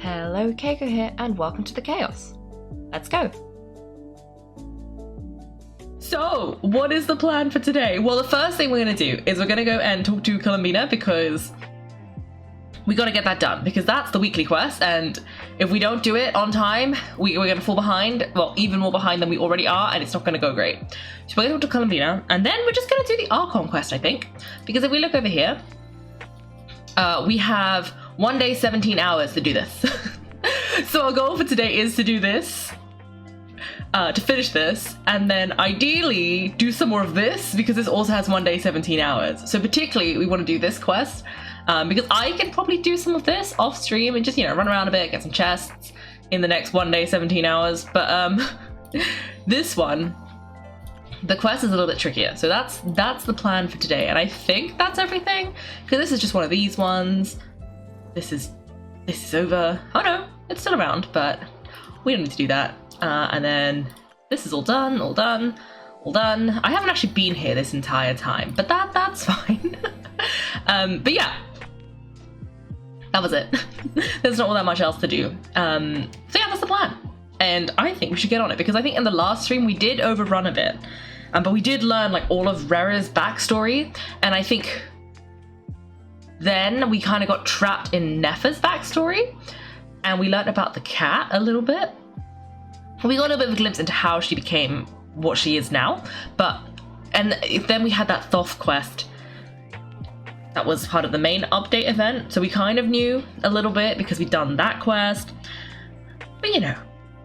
Hello, Kaiko here, and welcome to the chaos. Let's go. So, what is the plan for today? Well, the first thing we're going to do is we're going to go and talk to Columbina because we got to get that done because that's the weekly quest, and if we don't do it on time, we're going to fall behind, well, even more behind than we already are, and it's not going to go great. So we're going to talk to Columbina, and then we're just going to do the Archon quest, I think, because if we look over here, we have 1 day, 17 hours to do this. So our goal for today is to do this, to finish this, and then ideally do some more of this because this also has 1 day, 17 hours. So particularly we want to do this quest because I can probably do some of this off stream and just, you know, run around a bit, get some chests in the next 1 day, 17 hours. But this one, the quest is a little bit trickier. So that's the plan for today. And I think that's everything because this is just one of these ones. This is over. Oh no, it's still around, but we don't need to do that. And then this is all done. I haven't actually been here this entire time, but that's fine. But yeah, that was it. There's not all that much else to do. So yeah, that's the plan. And I think we should get on it because I think in the last stream we did overrun a bit, but we did learn like all of Rerir's backstory, and I think then we kind of got trapped in Nefer's backstory, and we learned about the cat a little bit. We got a bit of a glimpse into how she became what she is now, and then we had that Thoth quest that was part of the main update event, so we kind of knew a little bit because we'd done that quest, but you know,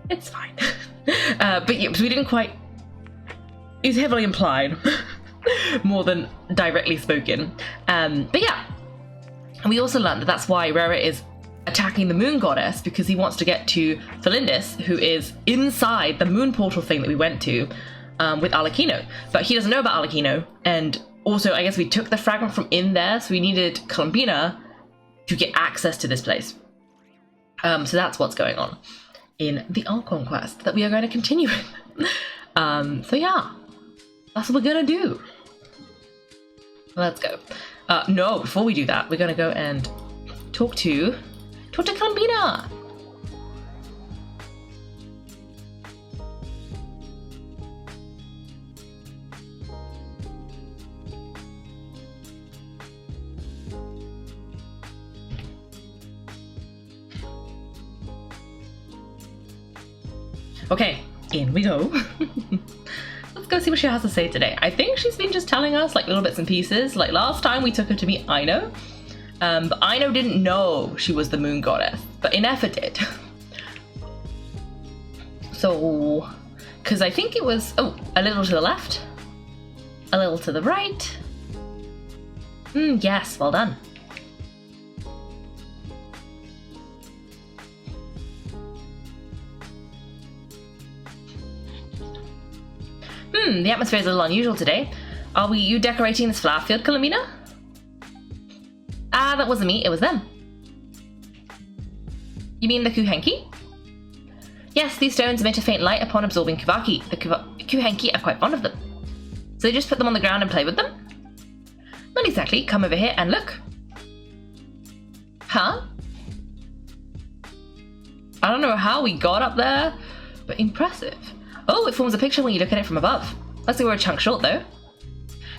it's fine. But yeah, we didn't quite, it was heavily implied more than directly spoken, but yeah. And we also learned that that's why Rerir is attacking the moon goddess, because he wants to get to Felindis, who is inside the moon portal thing that we went to with Alakino. But he doesn't know about Alakino, and also I guess we took the fragment from in there, so we needed Columbina to get access to this place. So that's what's going on in the Archon quest that we are going to continue with. So yeah, that's what we're going to do. Let's go. No, before we do that, we're going to go and talk to Columbina. Okay, in we go. Let's go see what she has to say today. I think she's been just telling us like little bits and pieces. Like last time we took her to meet Aino. But Aino didn't know she was the moon goddess, but Nefer did. So, because I think it was, a little to the left, a little to the right. Yes, well done. The atmosphere is a little unusual today. Are you decorating this flower field, Columbina? Ah, that wasn't me, it was them. You mean the Kuhenki? Yes, these stones emit a faint light upon absorbing Kuvaki. The Kuhenki are quite fond of them. So they just put them on the ground and play with them? Not exactly, come over here and look. Huh? I don't know how we got up there, but impressive. Oh, it forms a picture when you look at it from above. Looks like we're a chunk short though.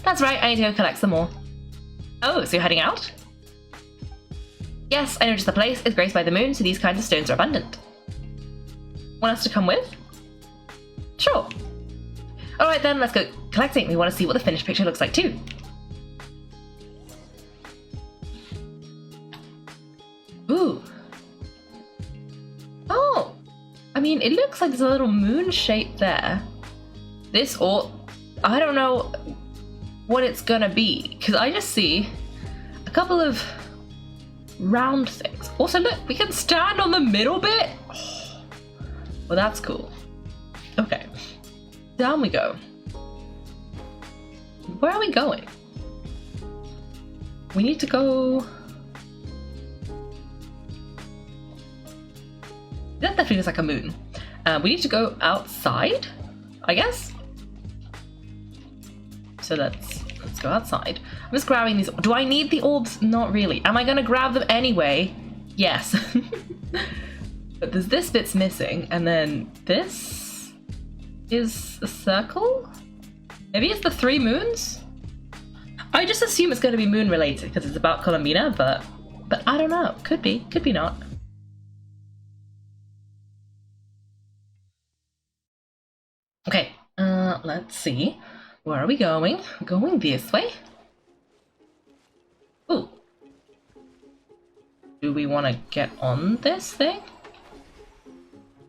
That's right, I need to go collect some more. Oh, so you're heading out? Yes, I noticed the place is graced by the moon, so these kinds of stones are abundant. Want us to come with? Sure. Alright then, let's go collecting. We want to see what the finished picture looks like too. Ooh. Oh! I mean, it looks like there's a little moon shape there. This, or I don't know what it's gonna be, because I just see a couple of round things. Also, look, we can stand on the middle bit. Oh, well, that's cool. Okay, down we go. Where are we going? We need to go. That definitely looks like a moon. We need to go outside, I guess. So let's go outside. I'm just grabbing these. Do I need the orbs? Not really. Am I gonna grab them anyway? Yes. But there's this bit's missing, and then this is a circle? Maybe it's the 3 moons? I just assume it's going to be moon related because it's about Columbina, but I don't know. Could be not. Okay, let's see. Where are we going? We're going this way. Ooh. Do we want to get on this thing?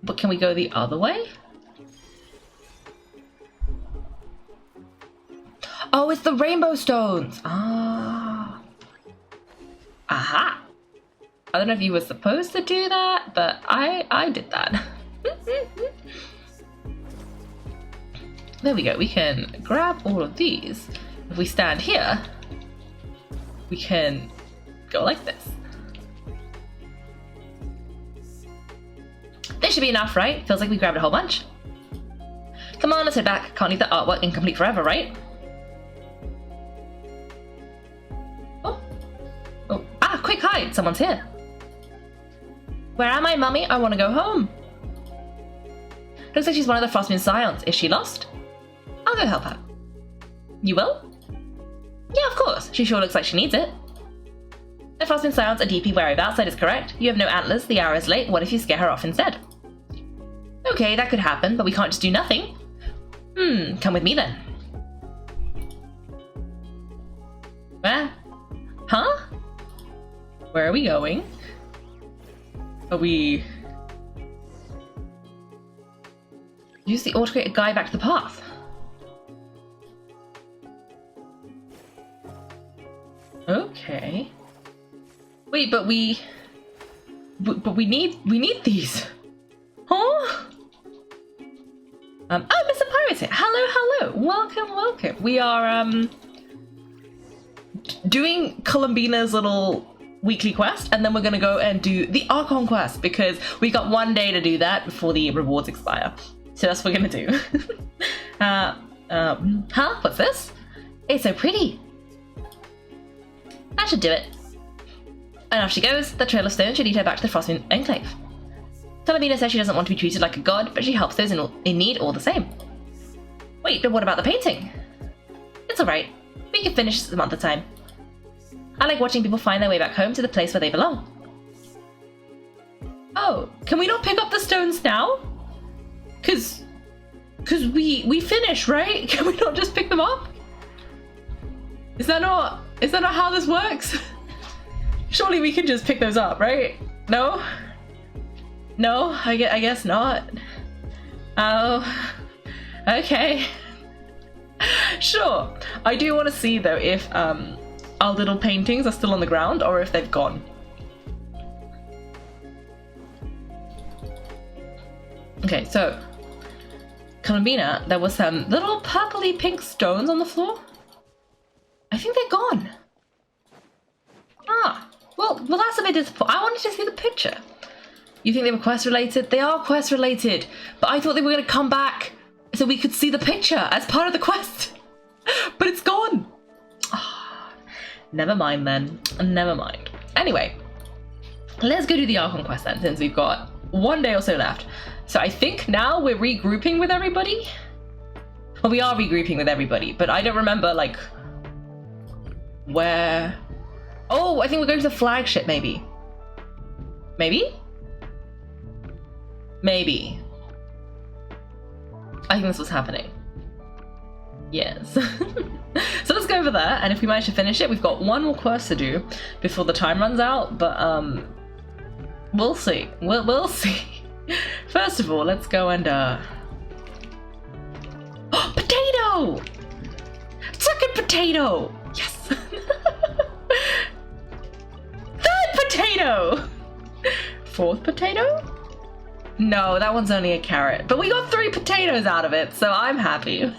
But can we go the other way? Oh, it's the rainbow stones! Ah. Aha! I don't know if you were supposed to do that, but I did that. There we go, we can grab all of these. If we stand here, we can go like this. This should be enough, right? Feels like we grabbed a whole bunch. Come on, let's head back. Can't leave the artwork incomplete forever, right? Oh, quick hide! Someone's here. Where am I, Mummy? I want to go home. Looks like she's one of the Frostmoon Scions. Is she lost? I'll go help her. You will? Yeah, of course. She sure looks like she needs it. The Frostmoon Scions are deeply wary of outsiders, correct? You have no antlers, the hour is late. What if you scare her off instead? Okay, that could happen, but we can't just do nothing. Come with me then. Where? Huh? Where are we going? Are we... Use the autocrated guide back to the path. Okay. Wait, but we need these. Huh? Oh, Mr. Pirate's here. Hello. Welcome. We are doing Columbina's little weekly quest, and then we're gonna go and do the Archon quest because we got 1 day to do that before the rewards expire. So that's what we're gonna do. Huh? What's this? It's so pretty. That should do it. And off she goes. The Trail of Stone should lead her back to the Frostmoon Enclave. Columbina says she doesn't want to be treated like a god, but she helps those in need all the same. Wait, but what about the painting? It's alright. We can finish some other time. I like watching people find their way back home to the place where they belong. Oh, can we not pick up the stones now? Cause we finish, right? Can we not just pick them up? Is that not how this works? Surely we can just pick those up, right? No? No, I guess not. Oh, okay. Sure. I do want to see though if our little paintings are still on the ground or if they've gone. Okay, so Columbina, there was some little purpley pink stones on the floor. I think they're gone. Ah, well that's a bit disappointing. I wanted to see the picture. You think they were quest related? They are quest related, but I thought they were going to come back so we could see the picture as part of the quest. But it's gone. Oh, never mind then. Never mind. Anyway, let's go do the Archon quest then, since we've got 1 day or so left. So I think now we're regrouping with everybody. Well, we are regrouping with everybody, but I don't remember like where. Oh, I think we're going to the flagship, maybe. Maybe? Maybe. I think this was happening. Yes. So let's go over there, and if we manage to finish it, we've got 1 more quest to do before the time runs out, but we'll see. We'll see. First of all, let's go and oh, potato! Second potato! Yes! Third potato! Fourth potato? No, that one's only a carrot. But we got 3 potatoes out of it, so I'm happy.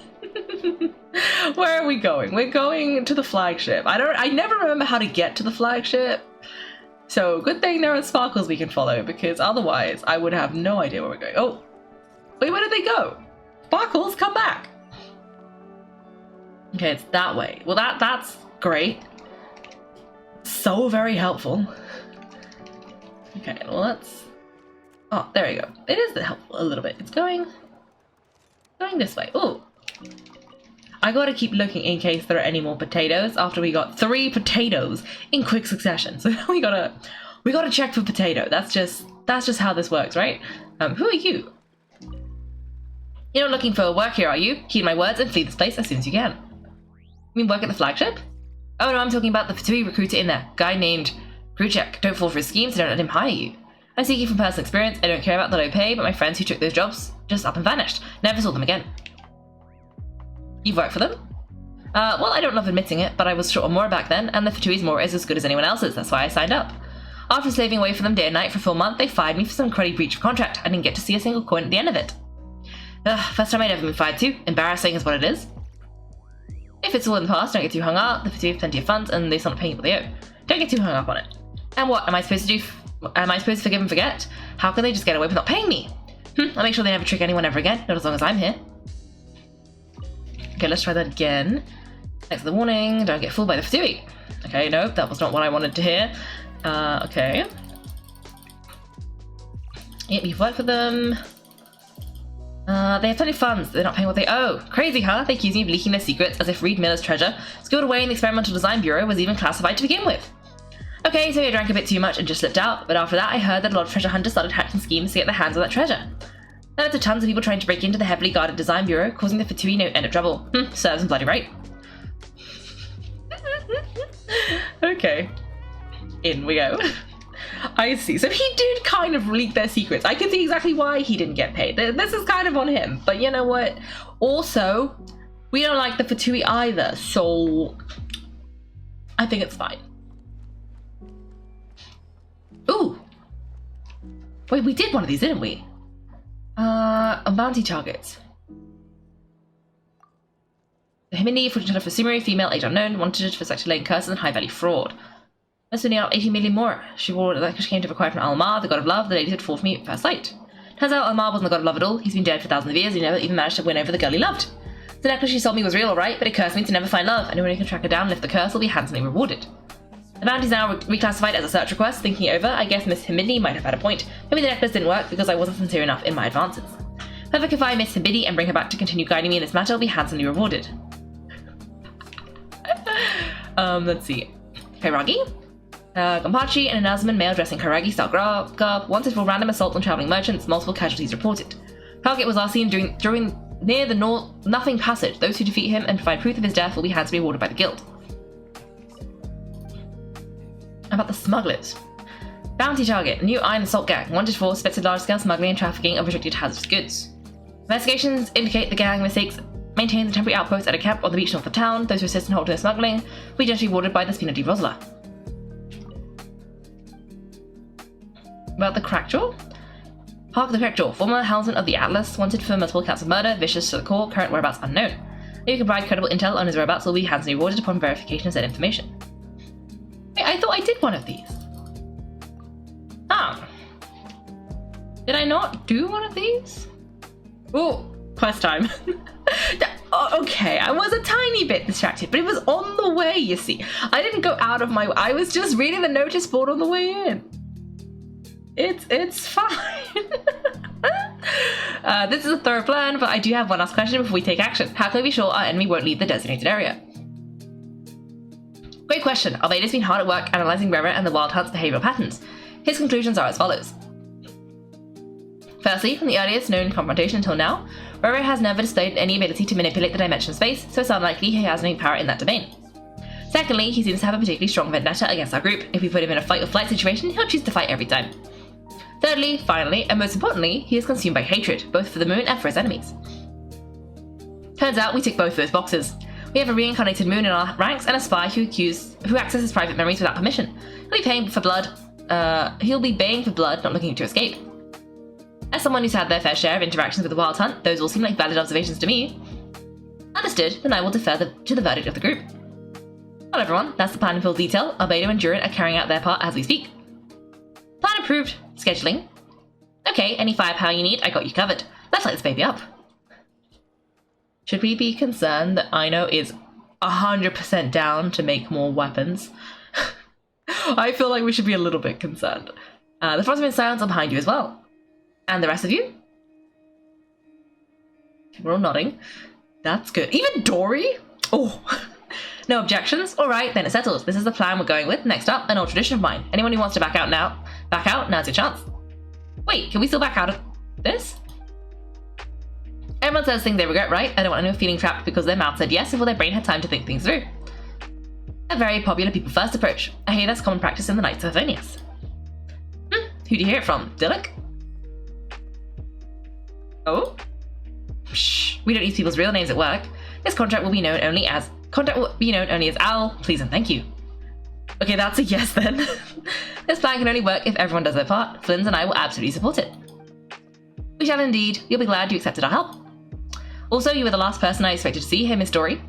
Where are we going? We're going to the flagship. I never remember how to get to the flagship. So good thing there are sparkles we can follow, because otherwise I would have no idea where we're going. Oh, wait, where did they go? Sparkles, come back. Okay, it's that way. Well, that's great. So very helpful. Okay, well let's... Oh, there we go. It is helpful a little bit. It's going this way. Oh, I gotta keep looking in case there are any more potatoes after we got 3 potatoes in quick succession. So we gotta check for potato. That's just how this works, right? Who are you? You're not looking for work here, are you? Heed my words and flee this place as soon as you can. You mean work at the flagship? Oh no, I'm talking about the Fatui recruiter in there. Guy named Kruchek. Don't fall for his schemes, so don't let him hire you. I'm speaking from personal experience. I don't care about the low pay, but my friends who took those jobs just up and vanished. Never saw them again. You've worked for them? Well, I don't love admitting it, but I was short on more back then, and the Fatui's more is as good as anyone else's. That's why I signed up. After slaving away for them day and night for a full month, they fired me for some cruddy breach of contract. I didn't get to see a single coin at the end of it. Ugh, first time I'd ever been fired too. Embarrassing is what it is. If it's all in the past, don't get too hung up. The Fatui have plenty of funds, and they start paying what they owe. Don't get too hung up on it. And what am I supposed to do? Am I supposed to forgive and forget? How can they just get away with not paying me? I'll make sure they never trick anyone ever again, not as long as I'm here. Okay, let's try that again. Thanks for the warning, don't get fooled by the Fatui. Okay, no, that was not what I wanted to hear. Okay. Yep, you've worked for them. They have plenty of funds, they're not paying what they owe. Crazy, huh? They accuse me of leaking their secrets as if Reed Miller's treasure, stored away in the Experimental Design Bureau, was even classified to begin with. Okay, so I drank a bit too much and just slipped out, but after that I heard that a lot of treasure hunters started hatching schemes to get their hands on that treasure. There led to tons of people trying to break into the heavily guarded design bureau, causing the Fatui no end of trouble. Serves them bloody right. Okay. In we go. I see. So he did kind of leak their secrets. I can see exactly why he didn't get paid. This is kind of on him. But you know what? Also, we don't like the Fatui either, so I think it's fine. Ooh! Wait, we did one of these, didn't we? On bounty targets. The Himini, 14 for summary, female, age unknown, wanted for sexually laden curses and high-value fraud. Must be out 80 million more. She wore that she came to require from Almar, the god of love. The lady had fallen for me at first sight. Turns out Almar wasn't the god of love at all. He's been dead for thousands of years and he never even managed to win over the girl he loved. The necklace she sold me was real, alright, but it cursed me to never find love. Anyone who can track her down and lift the curse will be handsomely rewarded. The bounty is now reclassified as a search request. Thinking it over, I guess Miss Himidi might have had a point. Maybe the necklace didn't work because I wasn't sincere enough in my advances. Whoever can find Miss Himidi and bring her back to continue guiding me in this matter will be handsomely rewarded. Let's see. Kairagi? Gompachi and an Azman male dressing Kairagi style garb, wanted for random assault on traveling merchants, multiple casualties reported. Target was last seen during near the Nothing Passage. Those who defeat him and provide proof of his death will be handsomely rewarded by the guild. About the smugglers. Bounty target, new iron assault gang, wanted for suspected large-scale smuggling and trafficking of restricted hazardous goods. Investigations indicate the gang maintains a temporary outpost at a camp on the beach north of town. Those who assist in halting the smuggling will be generally rewarded by the Spina di Rosala. About the Crackjaw? Park the Crackjaw, former helmsman of the Atlas, wanted for multiple counts of murder, vicious to the core, current whereabouts unknown. If you can provide credible intel on his whereabouts, will be handsomely rewarded upon verification of said information. Wait, I thought I did one of these. Ah. Did I not do one of these? Oh, quest time. Okay, I was a tiny bit distracted, but it was on the way, you see. I didn't go out of my way. I was just reading the notice board on the way in. It's fine. This is a thorough plan, but I do have one last question before we take action. How can we be sure our enemy won't leave the designated area? Great question. Alveida's been hard at work analysing Rerir and the Wild Hunt's behavioural patterns. His conclusions are as follows. Firstly, from the earliest known confrontation until now, Rerir has never displayed any ability to manipulate the dimension of space, so it's unlikely he has any power in that domain. Secondly, he seems to have a particularly strong vendetta against our group. If we put him in a fight or flight situation, he'll choose to fight every time. Thirdly, finally, and most importantly, he is consumed by hatred, both for the moon and for his enemies. Turns out we tick both those boxes. We have a reincarnated moon in our ranks and a spy who accesses private memories without permission. He'll be baying for blood, not looking to escape. As someone who's had their fair share of interactions with the Wild Hunt, those all seem like valid observations to me. Understood, then I will defer to the verdict of the group. Well everyone, that's the plan in full detail. Albedo and Durin are carrying out their part as we speak. Plan approved. Scheduling. Okay, any firepower you need, I got you covered. Let's light this baby up. Should we be concerned that Aino is 100% down to make more weapons? I feel like we should be a little bit concerned. The Frostman Silence are behind you as well. And the rest of you? We're all nodding. That's good. Even Dory? Oh, no objections? All right, then it's settled. This is the plan we're going with. Next up, an old tradition of mine. Anyone who wants to back out, now's your chance. Wait, can we still back out of this? Everyone says things they regret, right? I don't want anyone feeling trapped because their mouth said yes before their brain had time to think things through. A very popular people-first approach. I hear that's common practice in the Knights of Favonius. Who do you hear it from? Dilek? Oh? Shh, we don't use people's real names at work. This contract will be known only as Owl, please and thank you. Okay, that's a yes then. This plan can only work if everyone does their part. Flynn's and I will absolutely support it. We shall indeed. You'll be glad you accepted our help. Also, you were the last person I expected to see here, Miss Dory.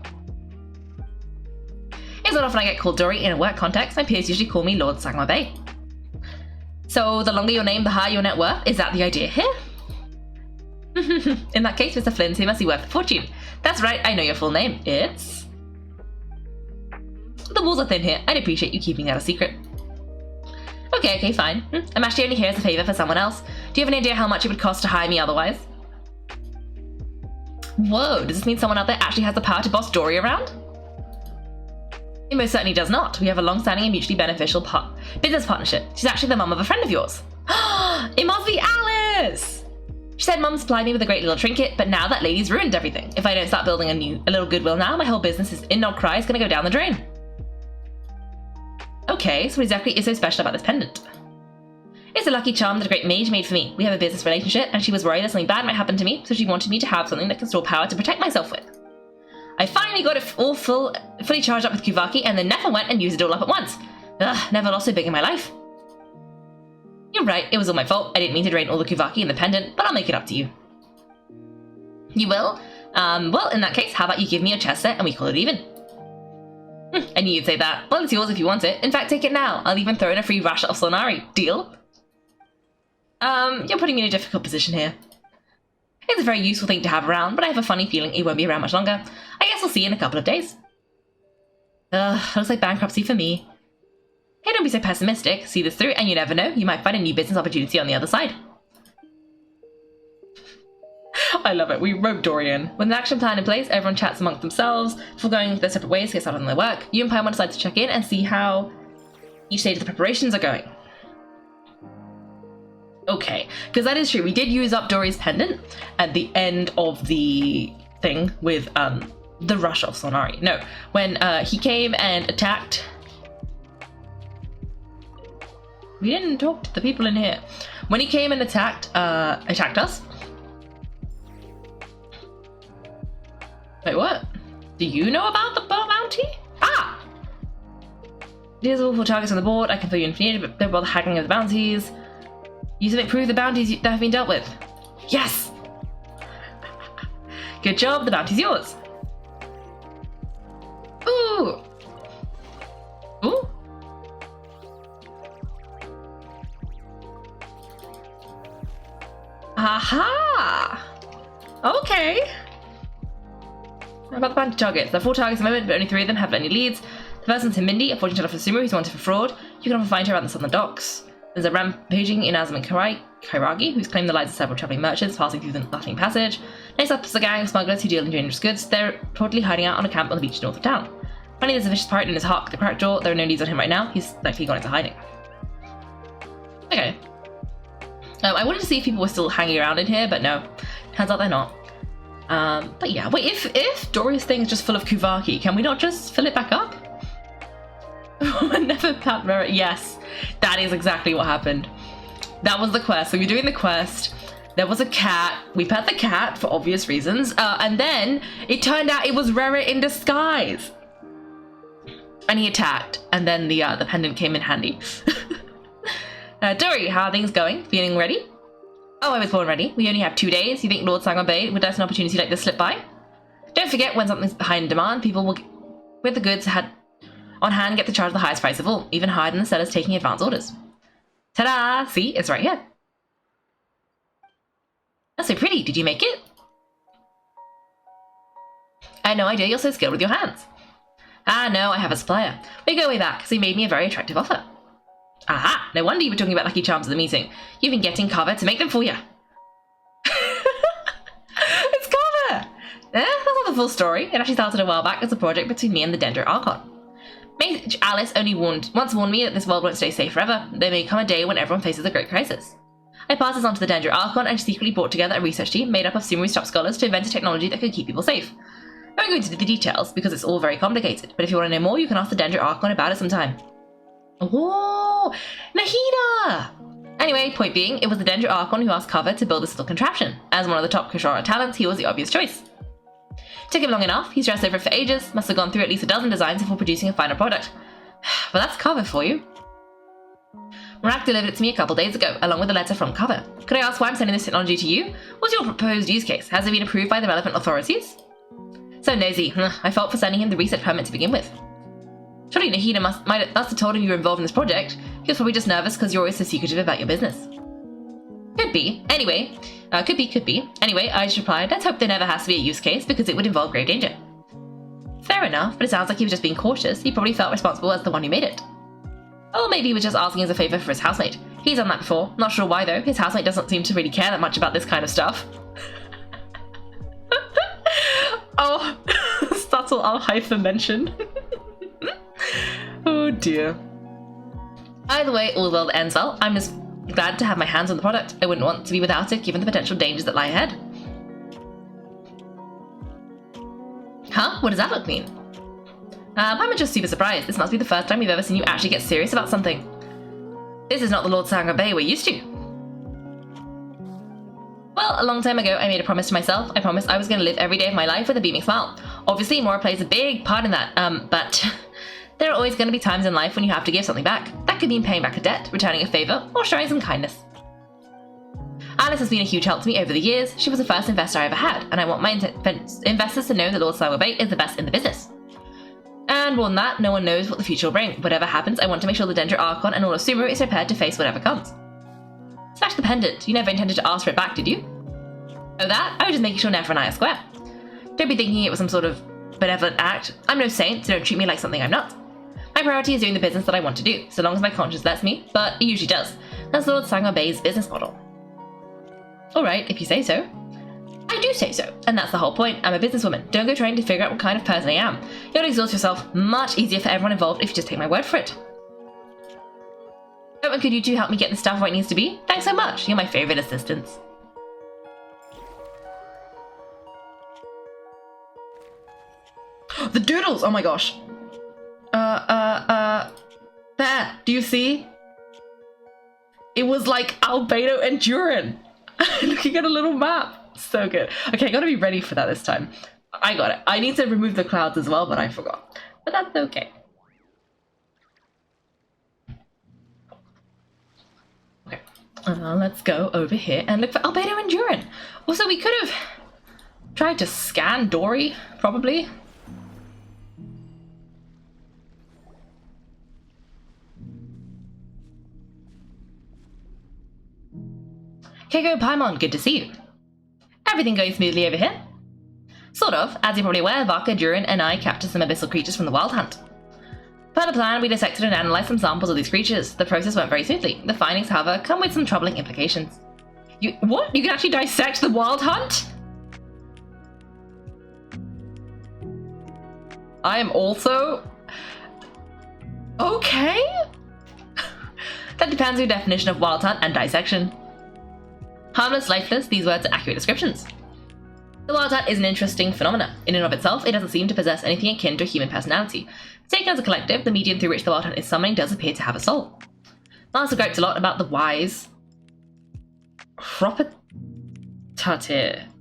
It's not often I get called Dory in a work context. My peers usually call me Lord Sangma Bay. So, the longer your name, the higher your net worth? Is that the idea here? In that case, Mr. Flynn, he must be worth a fortune. That's right, I know your full name. It's... The walls are thin here. I'd appreciate you keeping that a secret. Okay, fine. I'm actually only here as a favour for someone else. Do you have any idea how much it would cost to hire me otherwise? Whoa, does this mean someone out there actually has the power to boss Dory around? It most certainly does not. We have a long-standing and mutually beneficial business partnership. She's actually the mum of a friend of yours. It must be Alice! She said Mum supplied me with a great little trinket, but now that lady's ruined everything. If I don't start building a little goodwill now, my whole business in Nod-Krai is going to go down the drain. Okay, so what exactly is so special about this pendant? It's a lucky charm that a great mage made for me. We have a business relationship, and she was worried that something bad might happen to me, so she wanted me to have something that can store power to protect myself with. I finally got it all fully charged up with Kuvaki, and then Nefer went and used it all up at once. Ugh, never lost so big in my life. You're right, it was all my fault. I didn't mean to drain all the Kuvaki in the pendant, but I'll make it up to you. You will? Well, in that case, how about you give me your chess set and we call it even? I knew you'd say that. Well, it's yours if you want it. In fact, take it now. I'll even throw in a free rash of Solnari. Deal? You're putting me in a difficult position here. It's a very useful thing to have around, but I have a funny feeling it won't be around much longer. I guess we'll see in a couple of days. Looks like bankruptcy for me. Hey, don't be so pessimistic. See this through, and you never know, you might find a new business opportunity on the other side. I love it. We rope Dory in. With an action plan in place, everyone chats amongst themselves before going their separate ways to get started on their work. You and Paimon decide to check in and see how each stage of the preparations are going. Okay, because that is true. We did use up Dory's pendant at the end of the thing with the rush of Solnari. No, when he came and attacked... We didn't talk to the people in here. When he came and attacked us. Wait, what? Do you know about the bounty? Ah! There's all 4 targets on the board. I can fill you in if needed, but don't bother haggling over the bounties. Use them to prove the bounties that have been dealt with. Yes! Good job, the bounty's yours. Ooh! Ooh! Aha! Okay. About the bounty targets. There are 4 targets at the moment, but only 3 of them have any leads. The first one's Mindy, a fortune teller for Sumo who's wanted for fraud. You can often find her around the southern docks. There's a rampaging Inazuma Kairagi, who's claimed the lives of several travelling merchants passing through the Laughing Passage. Next up is a gang of smugglers who deal in dangerous goods. They're totally hiding out on a camp on the beach north of town. Finally, there's a vicious pirate known as Hawk, the crack jaw. There are no leads on him right now. He's likely gone into hiding. Okay. I wanted to see if people were still hanging around in here, but no. Turns out they're not. But yeah, wait, if Dory's thing is just full of Kuvaki, can we not just fill it back up? Never Pat Merritt. Yes, that is exactly what happened. That was the quest. So we were doing the quest. There was a cat. We pet the cat for obvious reasons. And then it turned out it was Rerir in disguise. And he attacked. And then the pendant came in handy. Dory, how are things going? Feeling ready? Oh, I was born ready. We only have 2 days. You think Lord Sangma Bay would let an opportunity like this slip by? Don't forget, when something's high in demand, people will, with the goods on hand, get to charge the highest price of all, even higher than the sellers taking advance orders. Ta-da! See, it's right here. That's so pretty. Did you make it? I had no idea you're so skilled with your hands. Ah, no, I have a supplier. We go way back, because he made me a very attractive offer. Aha! No wonder you were talking about lucky charms at the meeting. You've been getting Kava to make them for you. That's not the full story. It actually started a while back as a project between me and the Dendro Archon. Mage Alice only once warned me that this world won't stay safe forever. There may come a day when everyone faces a great crisis. I passed this on to the Dendro Archon and secretly brought together a research team made up of Sumeru's top scholars to invent a technology that could keep people safe. I won't go into the details because it's all very complicated, but if you want to know more, you can ask the Dendro Archon about it sometime. Oh, Nahida! Anyway, point being, it was the Dendro Archon who asked Cover to build this little contraption. As one of the top Kushara talents, he was the obvious choice. Took him long enough, he's stressed over it for ages, must have gone through at least a dozen designs before producing a final product. But that's Cover for you. Rack delivered it to me a couple days ago, along with a letter from Cover. Could I ask why I'm sending this technology to you? What's your proposed use case? Has it been approved by the relevant authorities? So nosy. I felt for sending him the research permit to begin with. Surely Nahida must have told him you were involved in this project. He was probably just nervous because you're always so secretive about your business. Could be. Anyway, could be. Anyway, I just replied, let's hope there never has to be a use case because it would involve grave danger. Fair enough, but it sounds like he was just being cautious. He probably felt responsible as the one who made it. Or maybe he was just asking as a favour for his housemate. He's done that before. Not sure why though. His housemate doesn't seem to really care that much about this kind of stuff. Oh, subtle hyphen mention. Oh dear. Either way, all well that ends well. I'm just glad to have my hands on the product. I wouldn't want to be without it given the potential dangers that lie ahead. Huh? What does that look mean? I'm just super surprised. This must be the first time we've ever seen you actually get serious about something. This is not the Lord Sangha Bay we're used to. Well, a long time ago, I made a promise to myself. I promised I was going to live every day of my life with a beaming smile. Obviously, Mora plays a big part in that, but there are always going to be times in life when you have to give something back. That could mean paying back a debt, returning a favour, or showing some kindness. Alice has been a huge help to me over the years. She was the first investor I ever had, and I want my investors to know that Lord Sangha Bay is the best in the business. And more than that, no one knows what the future will bring. Whatever happens, I want to make sure the Dendro Archon and all of Sumeru is prepared to face whatever comes. Smash the pendant. You never intended to ask for it back, did you? Oh, that? I was just making sure Nephra and I are square. Don't be thinking it was some sort of benevolent act. I'm no saint, so don't treat me like something I'm not. My priority is doing the business that I want to do, so long as my conscience lets me, but it usually does. That's Lord Sangha Bay's business model. Alright, if you say so. I do say so, and that's the whole point. I'm a businesswoman. Don't go trying to figure out what kind of person I am. You'll exhaust yourself. Much easier for everyone involved if you just take my word for it. Oh, and could you two help me get the stuff where it needs to be? Thanks so much. You're my favourite assistants. The doodles! Oh my gosh. There. Do you see? It was like Albedo and Durin. Looking at a little map. So good. Okay, I gotta be ready for that this time. I got it. I need to remove the clouds as well, but I forgot. But that's okay. Okay. Let's go over here and look for Albedo and Durin. Also, we could have tried to scan Dory, probably. Kaiko Paimon, good to see you. Everything going smoothly over here? Sort of. As you're probably aware, Vaka, Durin, and I captured some abyssal creatures from the Wild Hunt. Per the plan, we dissected and analysed some samples of these creatures. The process went very smoothly. The findings, however, come with some troubling implications. What? You can actually dissect the Wild Hunt? I am also... okay? That depends on your definition of Wild Hunt and dissection. Harmless, lifeless, these words are accurate descriptions. The Wild Hunt is an interesting phenomenon. In and of itself, it doesn't seem to possess anything akin to a human personality. Taken as a collective, the medium through which the Wild Hunt is summoning does appear to have a soul. Master griped a lot about the wise Propatatir,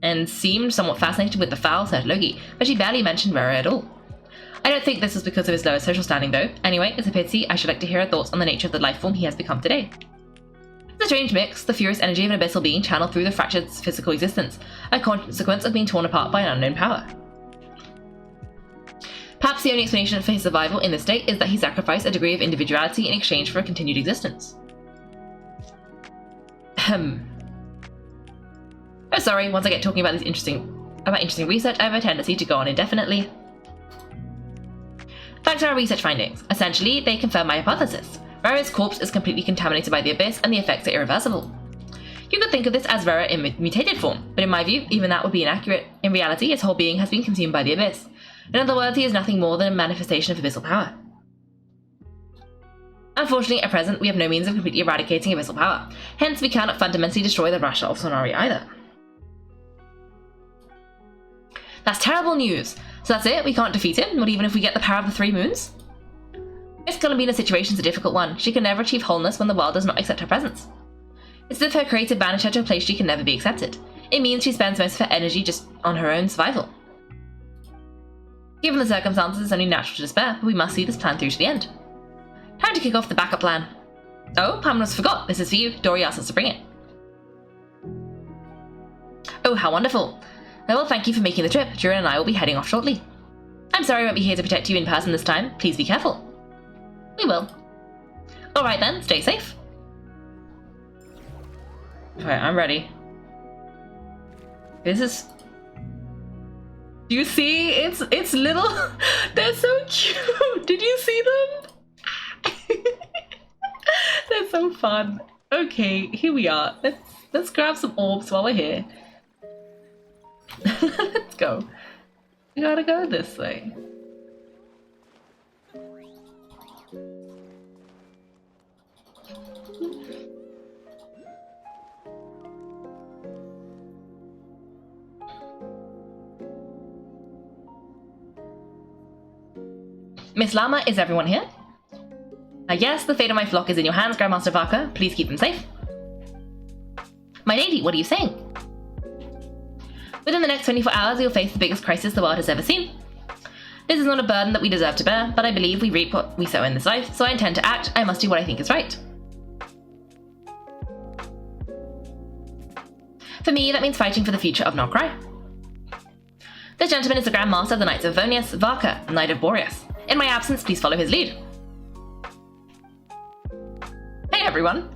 and seemed somewhat fascinated with the foul Sir Logi, but she barely mentioned Rerir at all. I don't think this was because of his lower social standing though. Anyway, it's a pity. I should like to hear her thoughts on the nature of the life form he has become today. It's a strange mix, the furious energy of an abyssal being channeled through the fractured physical existence, a consequence of being torn apart by an unknown power. Perhaps the only explanation for his survival in this state is that he sacrificed a degree of individuality in exchange for a continued existence. Oh, sorry, once I get talking about interesting research, I have a tendency to go on indefinitely. Thanks to our research findings. Essentially, they confirm my hypothesis. Rerir's corpse is completely contaminated by the abyss, and the effects are irreversible. You could think of this as Rerir in mutated form, but in my view, even that would be inaccurate. In reality, his whole being has been consumed by the abyss. In other words, he is nothing more than a manifestation of abyssal power. Unfortunately, at present, we have no means of completely eradicating abyssal power. Hence, we cannot fundamentally destroy the Rasha of Sonari either. That's terrible news. So that's it? We can't defeat him? Not even if we get the power of the 3 moons? Miss Columbina's situation's a difficult one. She can never achieve wholeness when the world does not accept her presence. It's as if her creator banished her to a place she can never be accepted. It means she spends most of her energy just on her own survival. Given the circumstances, it's only natural to despair, but we must see this plan through to the end. Time to kick off the backup plan. Oh, Pamela's forgot. This is for you. Dory asked us to bring it. Oh, how wonderful. Well, thank you for making the trip. Jiren and I will be heading off shortly. I'm sorry I won't be here to protect you in person this time. Please be careful. We will. Alright then, stay safe. Alright, I'm ready. This is... Do you see? It's little... They're so cute! Did you see them? They're so fun. Okay, here we are. Let's grab some orbs while we're here. Let's go. We gotta go this way. Miss Llama, is everyone here? Yes, the fate of my flock is in your hands, Grandmaster Varka. Please keep them safe. My lady, what are you saying? Within the next 24 hours, we will face the biggest crisis the world has ever seen. This is not a burden that we deserve to bear, but I believe we reap what we sow in this life, so I intend to act. I must do what I think is right. For me, that means fighting for the future of Nod-Krai. This gentleman is the Grand Master of the Knights of Vonius, Varka, Knight of Boreas. In my absence, please follow his lead. Hey everyone.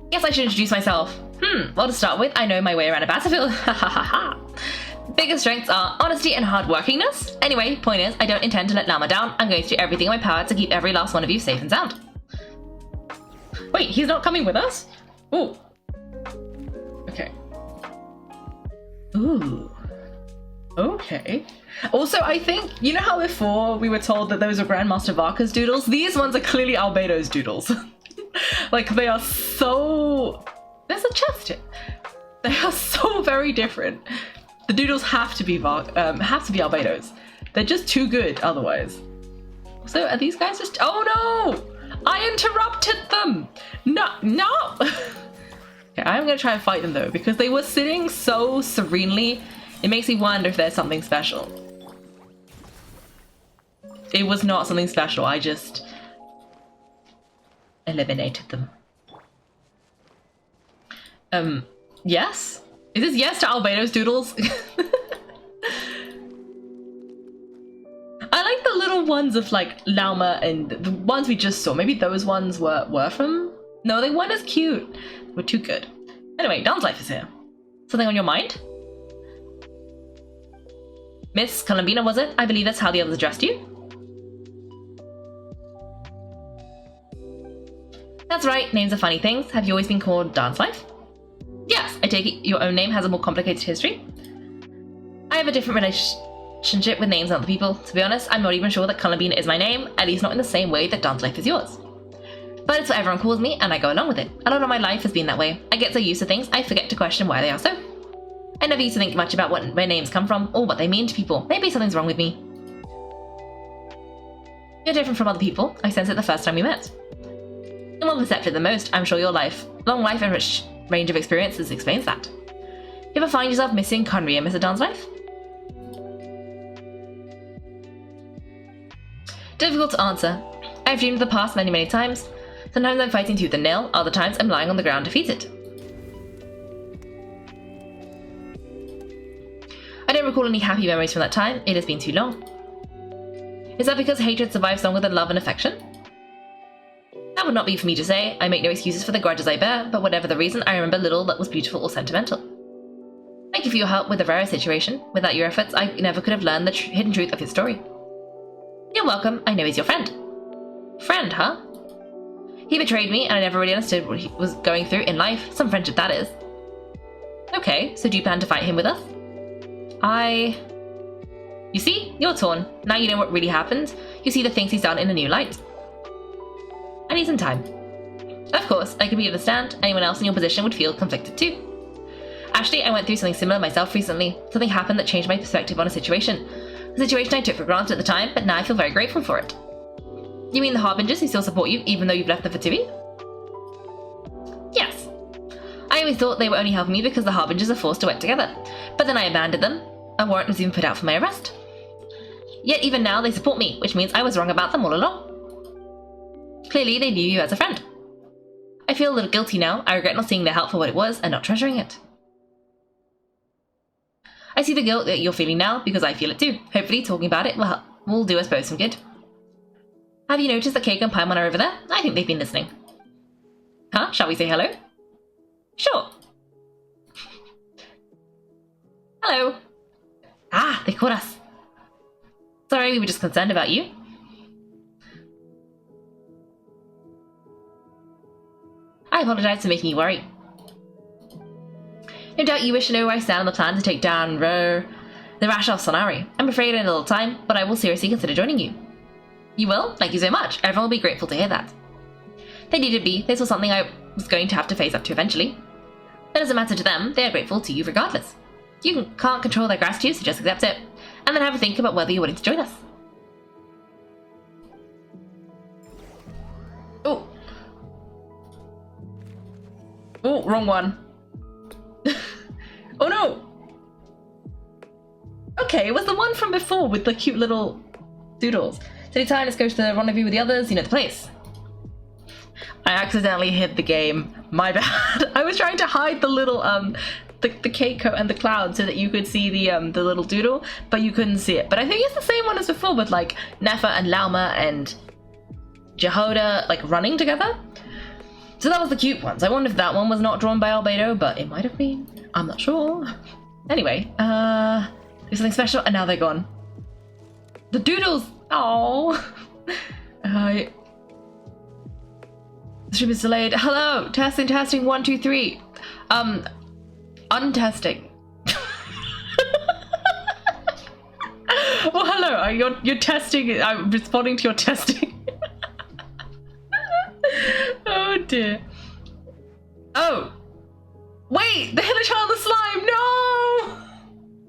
Guess I should introduce myself. Well, to start with, I know my way around a battlefield. Ha ha ha ha. Biggest strengths are honesty and hardworkingness. Anyway, point is, I don't intend to let Llama down. I'm going to do everything in my power to keep every last one of you safe and sound. Wait, he's not coming with us? Ooh. Okay. Ooh. Okay. Also, I think, you know how before we were told that those were Grandmaster Varka's doodles? These ones are clearly Albedo's doodles. Like, they are so... There's a chest here. They are so very different. The doodles have to be Albedo's. They're just too good otherwise. So are these guys just... Oh no! I interrupted them! No! Okay, I'm gonna try and fight them though, because they were sitting so serenely. It makes me wonder if there's something special. It was not something special, I just eliminated them. Yes? Is this yes to Albedo's doodles? I like the little ones of like Llama and the ones we just saw. Maybe those ones were from... No, they weren't as cute. They were too good. Anyway, Dawn's life is here. Something on your mind? Miss Columbina, was it? I believe that's how the others addressed you. That's right, names are funny things. Have you always been called Dawn's life? Yes, I take it your own name has a more complicated history. I have a different relationship with names than other people. To be honest, I'm not even sure that Columbina is my name, at least not in the same way that Dawn's life is yours. But it's what everyone calls me, and I go along with it. A lot of my life has been that way. I get so used to things, I forget to question why they are so. I never used to think much about where names come from, or what they mean to people. Maybe something's wrong with me. You're different from other people. I sensed it the first time we met. You're more perceptive than most. I'm sure your long life and rich range of experiences explains that. You ever find yourself missing Conria, Mr. Dawn's life? Difficult to answer. I've dreamed of the past many, many times. Sometimes I'm fighting tooth and nail, other times I'm lying on the ground defeated. I don't recall any happy memories from that time. It has been too long. Is that because hatred survives longer than love and affection? That would not be for me to say. I make no excuses for the grudges I bear, but whatever the reason, I remember little that was beautiful or sentimental. Thank you for your help with the Rerir situation. Without your efforts, I never could have learned the hidden truth of his story. You're welcome. I know he's your friend. Friend, huh? He betrayed me, and I never really understood what he was going through in life. Some friendship, that is. Okay, so do you plan to fight him with us? You see? You're torn. Now you know what really happened. You see the things he's done in a new light. I need some time. Of course, I completely understand. Anyone else in your position would feel conflicted too. Actually, I went through something similar myself recently. Something happened that changed my perspective on a situation. A situation I took for granted at the time, but now I feel very grateful for it. You mean the Harbingers who still support you, even though you've left them for Tibby? Yes. I always thought they were only helping me because the Harbingers are forced to work together. But then I abandoned them. A warrant was even put out for my arrest. Yet even now they support me, which means I was wrong about them all along. Clearly they view you as a friend. I feel a little guilty now. I regret not seeing their help for what it was and not treasuring it. I see the guilt that you're feeling now because I feel it too. Hopefully talking about it will do us both some good. Have you noticed that Kaiko and Paimon are over there? I think they've been listening. Huh? Shall we say hello? Sure. Hello. Ah, they caught us. Sorry, we were just concerned about you. I apologize for making you worry. No doubt you wish to know where I stand on the plan to take down the Rashov Sonari. I'm afraid in a little time, but I will seriously consider joining you. You will? Thank you so much. Everyone will be grateful to hear that. They needed be. This was something I was going to have to face up to eventually. That doesn't matter to them. They are grateful to you regardless. You can't control their gratitude, so just accept it. And then have a think about whether you're willing to join us. Oh. Oh, wrong one. Oh no! Okay, it was the one from before with the cute little doodles. City time, let's go to the rendezvous with the others. You know the place. I accidentally hid the game. My bad. I was trying to hide the little the Kaiko and the cloud so that you could see the little doodle, but you couldn't see it. But I think it's the same one as before with like Nefa and Lauma and Jehoda like running together. So that was the cute ones. I wonder if that one was not drawn by Albedo, but it might have been. I'm not sure. Anyway, there's something special, and now they're gone. The doodles. Oh. The stream is delayed. Hello, testing, 1, 2, 3. Untesting. Well, hello. You're testing. I'm responding to your testing. Oh dear. Oh. Wait, the Hitler Child, the slime. No.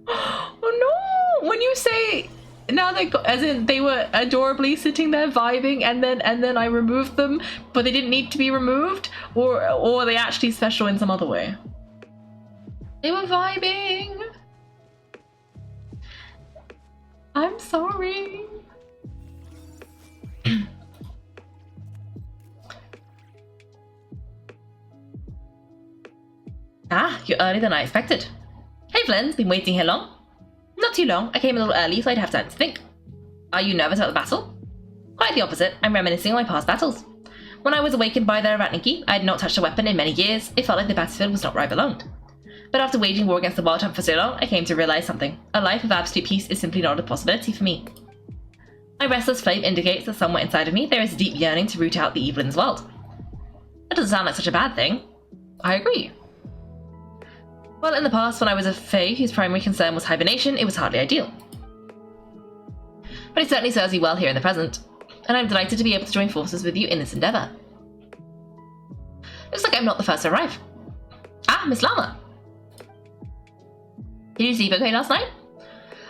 Oh no. When you say now they got, as in they were adorably sitting there vibing, and then I removed them, but they didn't need to be removed, or are they actually special in some other way? They were vibing. I'm sorry. Ah, you're earlier than I expected. Hey Flynn, been waiting here long? Not too long. I came a little early so I'd have time to think. Are you nervous about the battle? Quite the opposite. I'm reminiscing on my past battles. When I was awakened by the Ratniki, I had not touched a weapon in many years. It felt like the battlefield was not where I belonged. But after waging war against the Wild Hunt for so long, I came to realize something. A life of absolute peace is simply not a possibility for me. My restless flame indicates that somewhere inside of me there is a deep yearning to root out the evil in this world. That doesn't sound like such a bad thing. I agree. Well, in the past, when I was a Fae whose primary concern was hibernation, it was hardly ideal. But it certainly serves you well here in the present, and I'm delighted to be able to join forces with you in this endeavour. Looks like I'm not the first to arrive. Ah, Miss Lama! Did you sleep okay last night?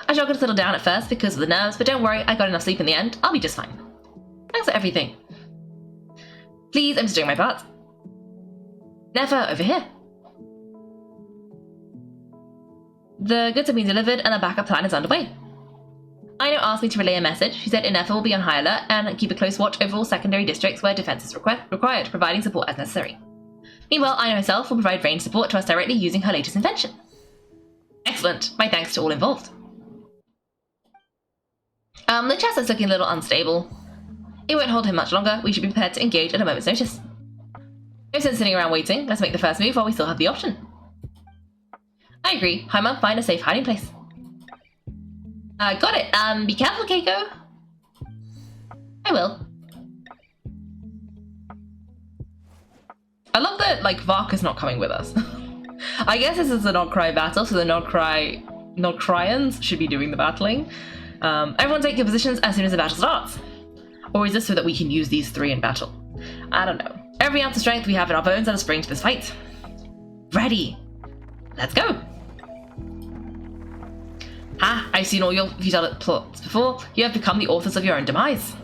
I struggled to settle down at first because of the nerves, but don't worry, I got enough sleep in the end. I'll be just fine. Thanks for everything. Please, I'm just doing my part. Never over here. The goods have been delivered and the backup plan is underway. Aino asked me to relay a message. She said Inefa will be on high alert and keep a close watch over all secondary districts where defense is required, providing support as necessary. Meanwhile, Aino herself will provide range support to us directly using her latest invention. Excellent. My thanks to all involved. The chest is looking a little unstable. It won't hold him much longer. We should be prepared to engage at a moment's notice. No sense sitting around waiting. Let's make the first move while we still have the option. I agree. Haima, find a safe hiding place. Got it. Be careful, Kaiko. I will. I love that, like, Varka's not coming with us. I guess this is a Nod-Krai battle, so the Nod-Kraians should be doing the battling. Everyone take your positions as soon as the battle starts. Or is this so that we can use these three in battle? I don't know. Every ounce of strength we have in our bones let us spring to this fight. Ready. Let's go. Ah, I've seen all your futile plots before. You have become the authors of your own demise.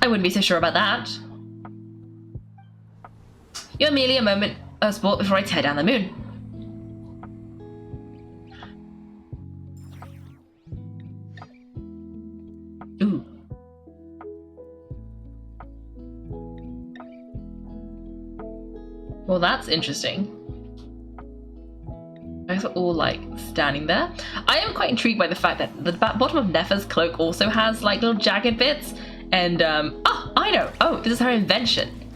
I wouldn't be so sure about that. You're merely a moment of sport before I tear down the moon. Ooh. Well, that's interesting. I guess we're all, like, standing there. I am quite intrigued by the fact that the bottom of Nefa's cloak also has, like, little jagged bits. And, oh, I know. Oh, this is her invention.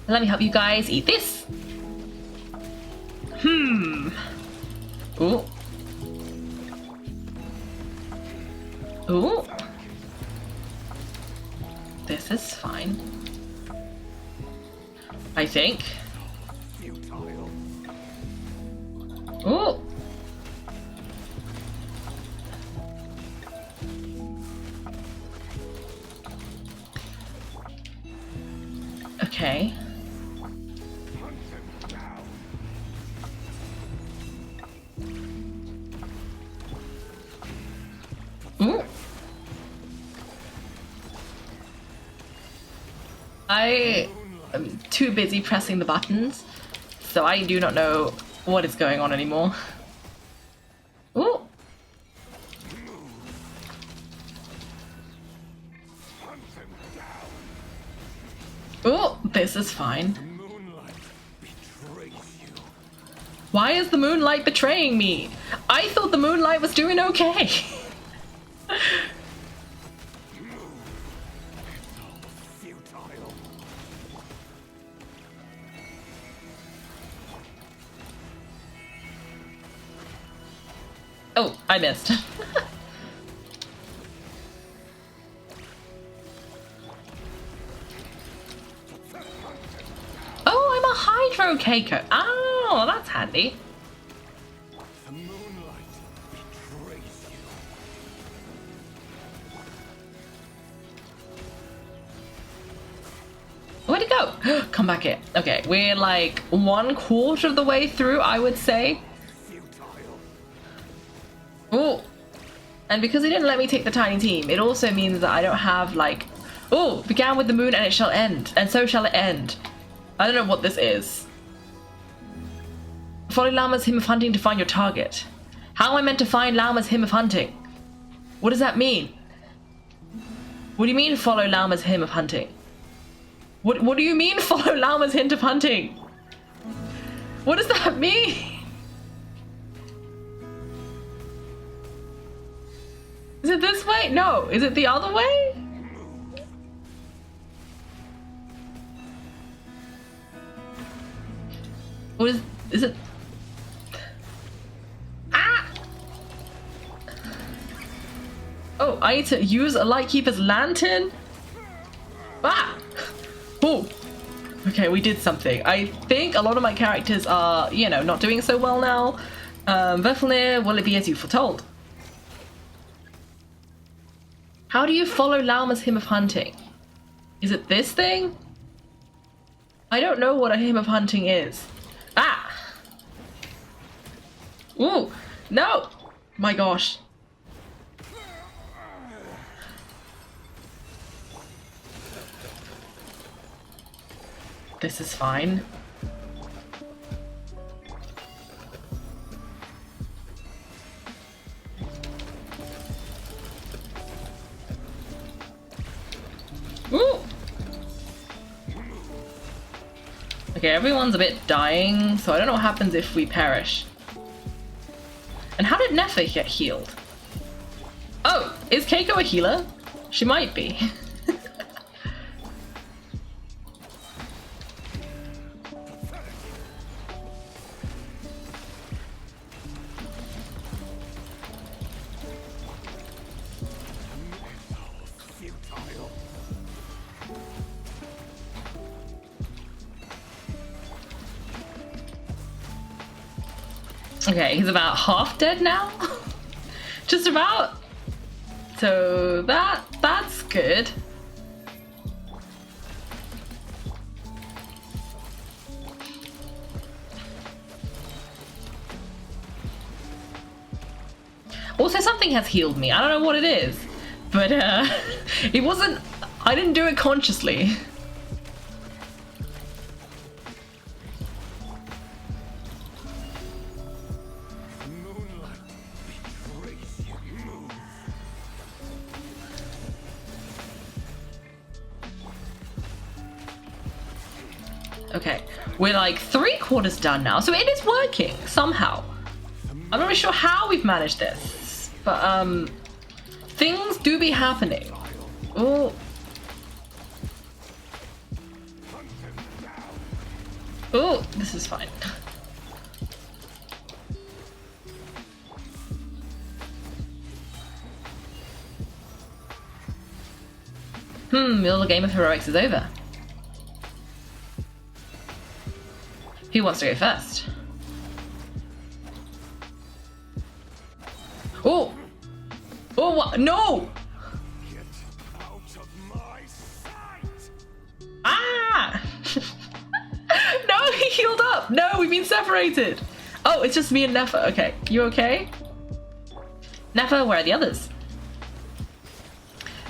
Let me help you guys eat this. Ooh. Ooh. This is fine. I think. Ooh. Okay. Ooh. I am too busy pressing the buttons, so I do not know what is going on anymore. Ooh. Ooh, this is fine. Why is the moonlight betraying me? I thought the moonlight was doing okay. Oh, I missed. Oh, I'm a Hydro Kaiko. Oh, that's handy. The moonlight betrays you. Where'd it go? Come back here. Okay, we're like 1/4 of the way through, I would say. Oh, and because he didn't let me take the tiny team, it also means that I don't have like, oh, began with the moon and it shall end, and so shall it end. I don't know what this is. Follow Llama's hymn of hunting to find your target. How am I meant to find Llama's hymn of hunting? What does that mean? What do you mean follow Llama's hymn of hunting? What do you mean follow Llama's hint of hunting? What does that mean? Is it this way? No. Is it the other way? What is it? Ah! Oh, I need to use a Lightkeeper's lantern? Ah! Oh! Okay, we did something. I think a lot of my characters are, you know, not doing so well now. Verfilnir, will it be as you foretold? How do you follow Lauma's hymn of hunting? Is it this thing? I don't know what a hymn of hunting is. Ah! Ooh! No! My gosh. This is fine. Ooh! Okay, everyone's a bit dying, so I don't know what happens if we perish. And how did Nefa get healed? Oh, is Kaiko a healer? She might be. Okay, he's about half dead now. Just about. So that's good. Also, something has healed me. I don't know what it is, but it wasn't. I didn't do it consciously. Moonlight betrays you. Move. Okay, we're like 3/4 done now, so it is working somehow. I'm not really sure how we've managed this, but things do be happening. Oh. Oh, this is fine. The little game of heroics is over. Who wants to go first? Oh! Oh, what? No! Get out of my sight. Ah! No, he healed up! No, we've been separated! Oh, it's just me and Nefa. Okay, you okay? Nefa, where are the others?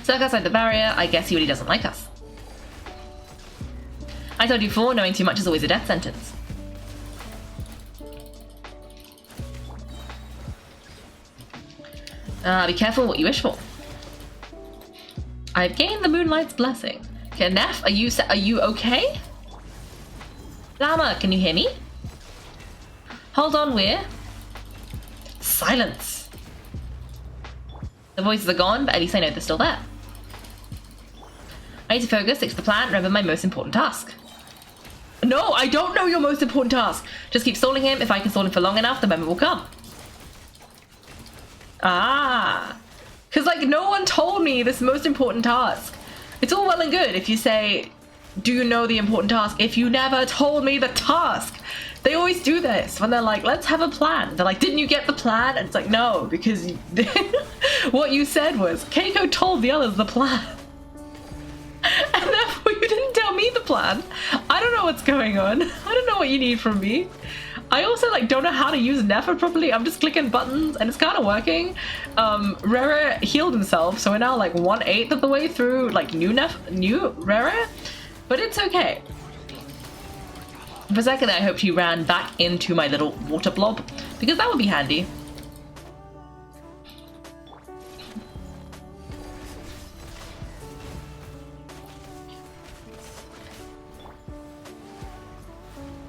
Stuck outside the barrier. I guess he really doesn't like us. I told you before, knowing too much is always a death sentence. Be careful what you wish for. I've gained the Moonlight's blessing. Okay, Nef, are you okay? Llama, can you hear me? Hold on, we're... Silence. The voices are gone, but at least I know they're still there. I need to focus, stick to the plan, remember my most important task. No, I don't know your most important task. Just keep stalling him. If I can stall him for long enough, the moment will come. Ah. Because, like, no one told me this most important task. It's all well and good if you say, do you know the important task? If you never told me the task. They always do this when they're like, let's have a plan. They're like, didn't you get the plan? And it's like, no, because what you said was, Kaiko told the others the plan. And therefore you didn't tell me the plan. I don't know what's going on. I don't know what you need from me. I also like don't know how to use Nefer properly. I'm just clicking buttons and it's kind of working. Rerir healed himself, so we're now like 1/8 of the way through like new Rerir, but it's okay. For a second I hoped he ran back into my little water blob because that would be handy.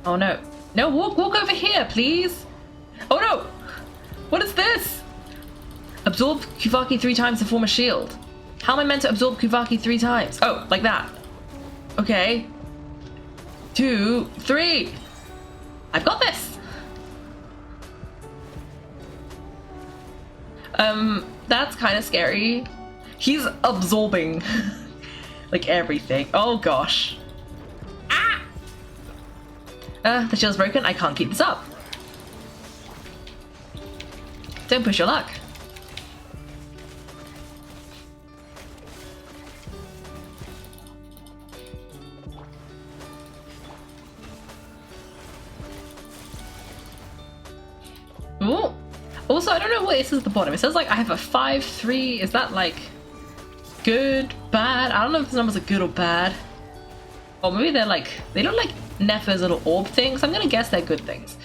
Oh no. No, walk over here, please. Oh no! What is this? Absorb Kuvaki 3 times to form a shield. How am I meant to absorb Kuvaki 3 times? Oh, like that. Okay. 2, 3. I've got this. That's kind of scary. He's absorbing like everything. Oh gosh. The shield's broken. I can't keep this up. Don't push your luck. Ooh. Also, I don't know what it says at the bottom. It says like I have a 5-3. Is that like good, bad? I don't know if the numbers are good or bad. Or maybe they're like, they look like Nefer's little orb things. I'm gonna guess they're good things.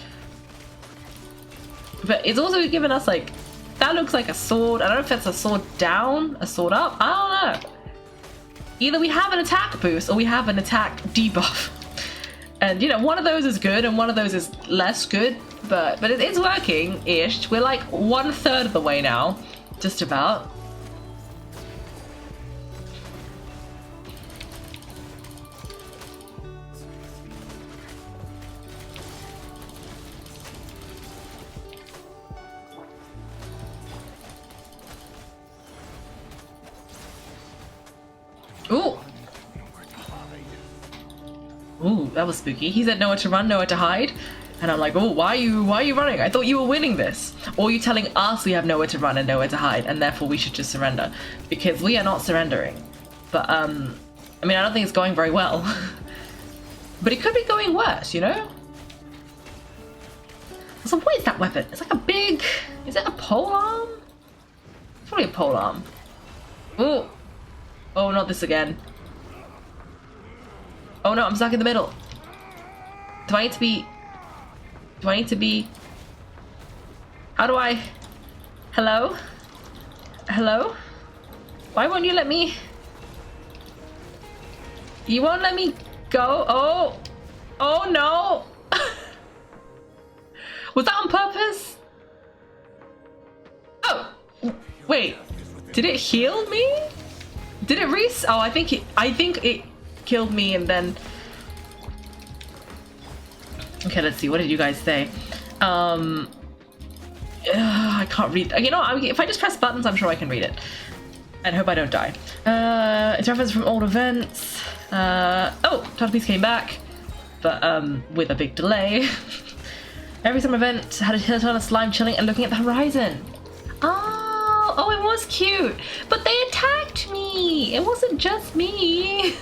But it's also given us like, that looks like a sword. I don't know if it's a sword down, a sword up. I don't know. Either we have an attack boost or we have an attack debuff. And you know, one of those is good and one of those is less good, but it is working-ish. We're like 1/3 of the way now, just about. Ooh! Ooh, that was spooky. He said nowhere to run, nowhere to hide. And I'm like, oh, why are you running? I thought you were winning this. Or you telling us we have nowhere to run and nowhere to hide, and therefore we should just surrender. Because we are not surrendering. But, I mean, I don't think it's going very well. But it could be going worse, you know? So what is that weapon? It's like a big... Is it a pole arm? It's probably a pole arm. Oh. Oh, not this again. Oh no, I'm stuck in the middle. Do I need to be... Do I need to be... How do I... Hello? Hello? Why won't you let me... You won't let me go? Oh! Oh no! Was that on purpose? Oh! Wait. Did it heal me? Did it Oh, I think it killed me and then... Okay, let's see. What did you guys say? I can't read. You know, if I just press buttons, I'm sure I can read it. And hope I don't die. It's reference from old events. Oh, Togepi's came back. But, with a big delay. Every summer event had a hill on a slime chilling and looking at the horizon. Oh, it was cute. But they attacked me. It wasn't just me.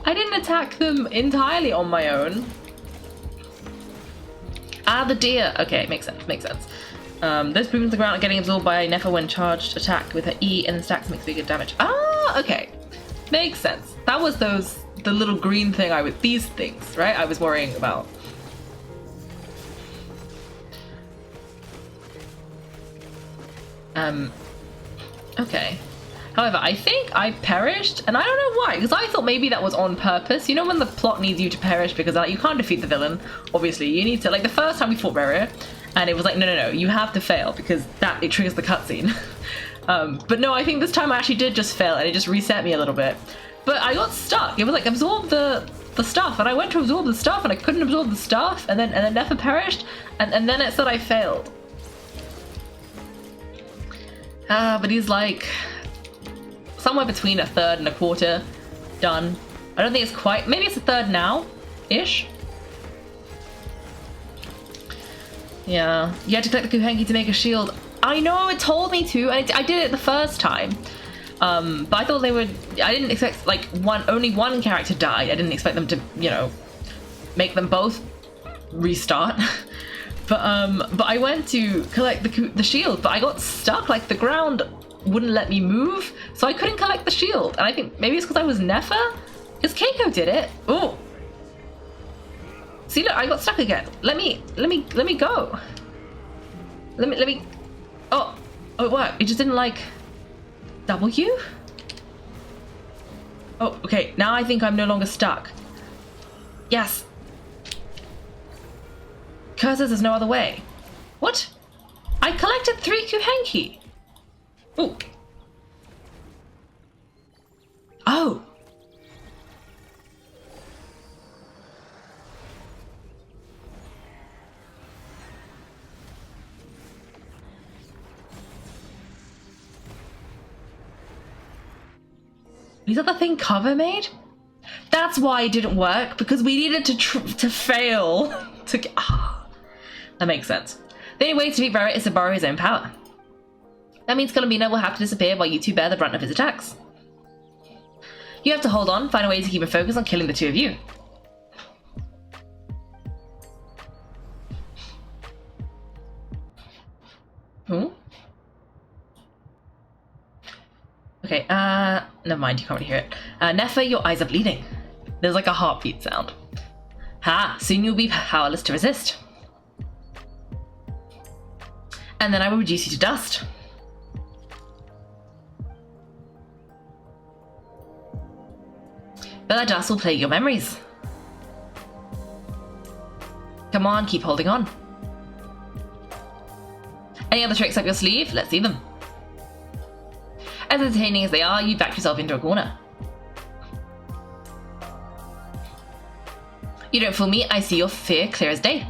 I didn't attack them entirely on my own. Ah, the deer. Okay, makes sense, makes sense. Those movements on the ground are getting absorbed by Nefa when charged attack with her E and the stacks makes bigger damage. Ah, okay. Makes sense. That was the little green thing these things, right? I was worrying about. Okay. However, I think I perished, and I don't know why, because I thought maybe that was on purpose. You know when the plot needs you to perish because you can't defeat the villain, obviously. You need to, like the first time we fought Rerir, and it was like, no, you have to fail because it triggers the cutscene. But no, I think this time I actually did just fail, and it just reset me a little bit. But I got stuck. It was like, absorb the stuff, and I went to absorb the stuff, and I couldn't absorb the stuff, and then Nefa perished, and then it said I failed. But he's like... somewhere between a third and a quarter done. I don't think it's quite... Maybe it's a third now-ish? Yeah. You had to collect the Kuhenki to make a shield. I know, it told me to, and I did it the first time. But I thought they would... I didn't expect, like, only one character died. I didn't expect them to, you know, make them both restart. But I went to collect the shield, but I got stuck, like, the ground... wouldn't let me move, so I couldn't collect the shield. And I think maybe it's because I was Nefa? Because Kaiko did it. Oh. See, look, I got stuck again. Let me go. Let me. Oh, it worked. It just didn't like W. Oh, okay. Now I think I'm no longer stuck. Yes. Cursors, there's no other way. What? I collected 3 Kuhenki. Ooh. Oh. Is that the thing Cover made? That's why it didn't work, because we needed to fail to get... That makes sense. The only way to defeat Rerir is to borrow his own power. That means Columbina will have to disappear while you two bear the brunt of his attacks. You have to hold on, find a way to keep a focus on killing the two of you. Okay, never mind, you can't really hear it. Nefa, your eyes are bleeding. There's like a heartbeat sound. Ha, soon you'll be powerless to resist. And then I will reduce you to dust. But that dust will plague your memories. Come on, keep holding on. Any other tricks up your sleeve? Let's see them. As entertaining as they are, you back yourself into a corner. You don't fool me, I see your fear clear as day.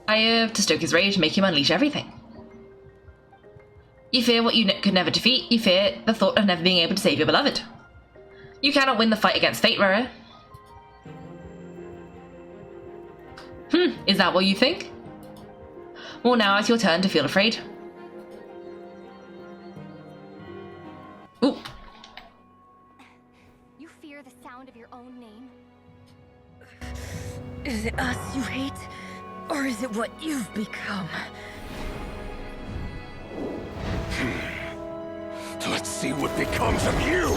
I have to stoke his rage, make him unleash everything. You fear what you could never defeat. You fear the thought of never being able to save your beloved. You cannot win the fight against fate, Rerir. Is that what you think? Well, now it's your turn to feel afraid. Ooh. You fear the sound of your own name? Is it us you hate? Or is it what you've become? Let's see what becomes of you!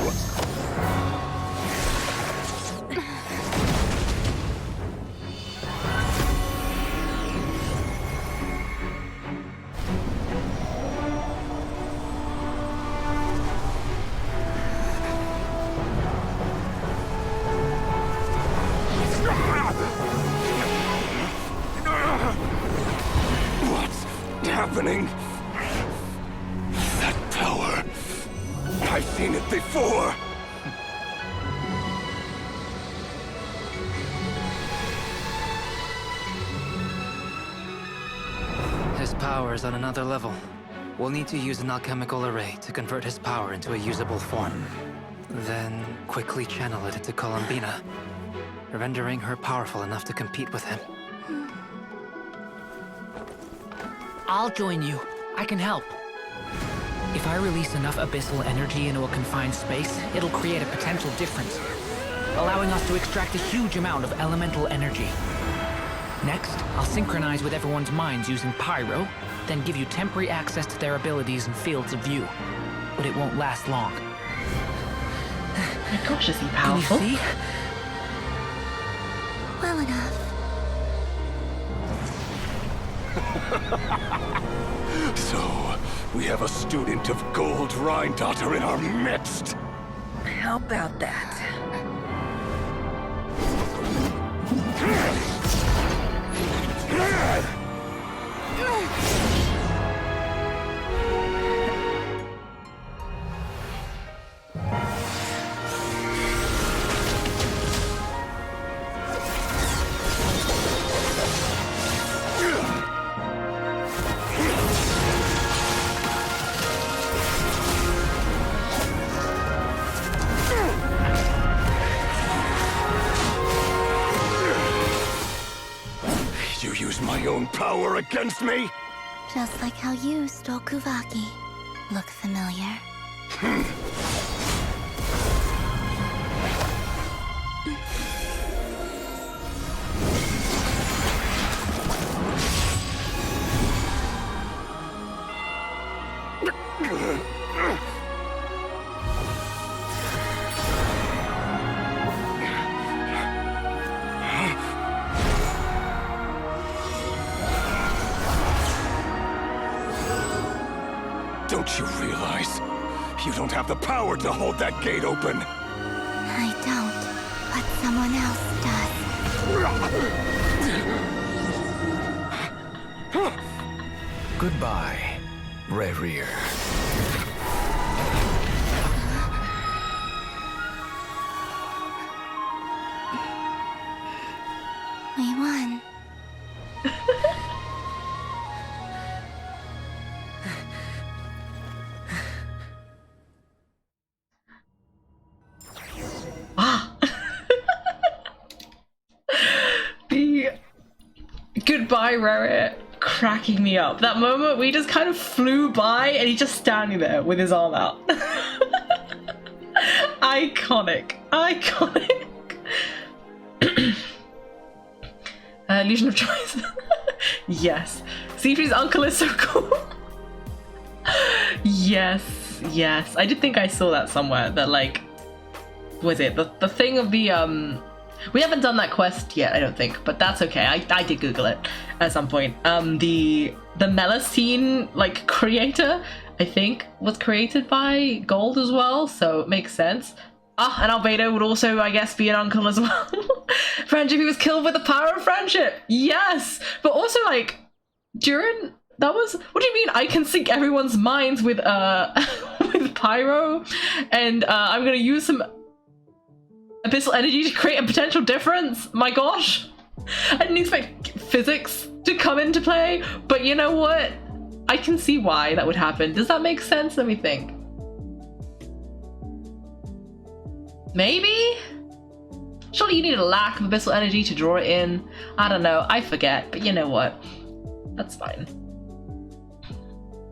What's happening? That power. I've seen it before. His power is on another level. We'll need to use an alchemical array to convert his power into a usable form. Then quickly channel it into Columbina, rendering her powerful enough to compete with him. I'll join you. I can help. If I release enough abyssal energy into a confined space, it'll create a potential difference, allowing us to extract a huge amount of elemental energy. Next, I'll synchronize with everyone's minds using Pyro, then give you temporary access to their abilities and fields of view. But it won't last long. Oh my gosh, is he Can powerful? you see? Well enough. So, we have a student of Gold Rheindotter in our midst. How about that? You use my own power against me? Just like how you stole Kuvaki. Look familiar? Don't you realize? You don't have the power to hold that gate open. I don't, but someone else does. Goodbye, Rerir. We won. The goodbye Rerir cracking me up. That moment we just kind of flew by and he's just standing there with his arm out. Iconic. Iconic. Illusion of choice. Yes. Sifu's uncle is so cool. Yes, yes. I did think I saw that somewhere. That like, was it the thing of the we haven't done that quest yet, I don't think, but that's okay. I did Google it at some point. The Melusine like creator, I think, was created by Gold as well, so it makes sense. Ah, and Albedo would also, I guess, be an uncle as well. Friendship, he was killed with the power of friendship. Yes, but also like during that was. What do you mean? I can sync everyone's minds with with Pyro, and I'm gonna use some abyssal energy to create a potential difference. My gosh, I didn't expect physics to come into play, but you know what? I can see why that would happen. Does that make sense? Let me think. Maybe? Surely you need a lack of abyssal energy to draw it in. I don't know, I forget, but you know what? That's fine.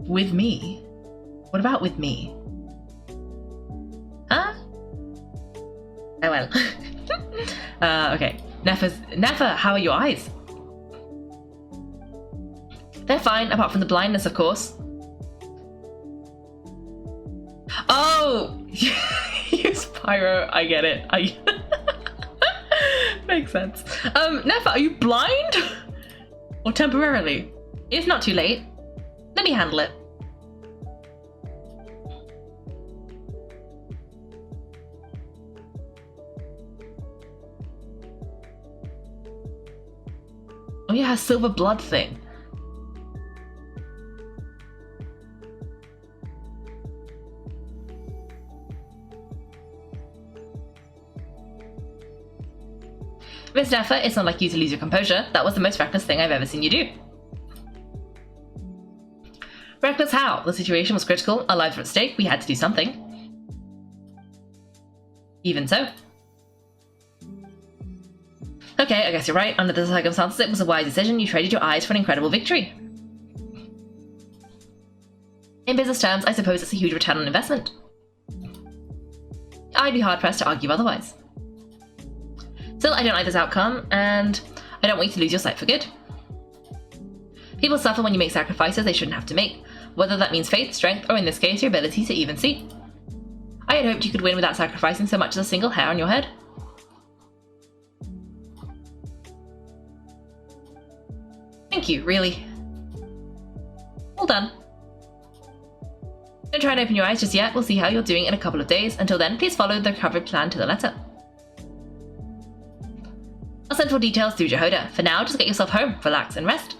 With me? What about with me? Huh? Oh well. Okay. Nefer, how are your eyes? They're fine, apart from the blindness, of course. Oh! Use pyro, I get it. Makes sense. Nefer, are you blind? Or temporarily? It's not too late. Let me handle it. Oh yeah, silver blood thing. Miss Nefer, it's not like you to lose your composure. That was the most reckless thing I've ever seen you do. Reckless how? The situation was critical, our lives were at stake, we had to do something. Even so. Okay, I guess you're right. Under the circumstances, it was a wise decision. You traded your eyes for an incredible victory. In business terms, I suppose it's a huge return on investment. I'd be hard-pressed to argue otherwise. Still, I don't like this outcome, and I don't want you to lose your sight for good. People suffer when you make sacrifices they shouldn't have to make, whether that means faith, strength, or in this case, your ability to even see. I had hoped you could win without sacrificing so much as a single hair on your head. Thank you, really. Well done. Don't try and open your eyes just yet, we'll see how you're doing in a couple of days. Until then, please follow the recovery plan to the letter. I'll send full details through Jehoda. For now, just get yourself home, relax and rest.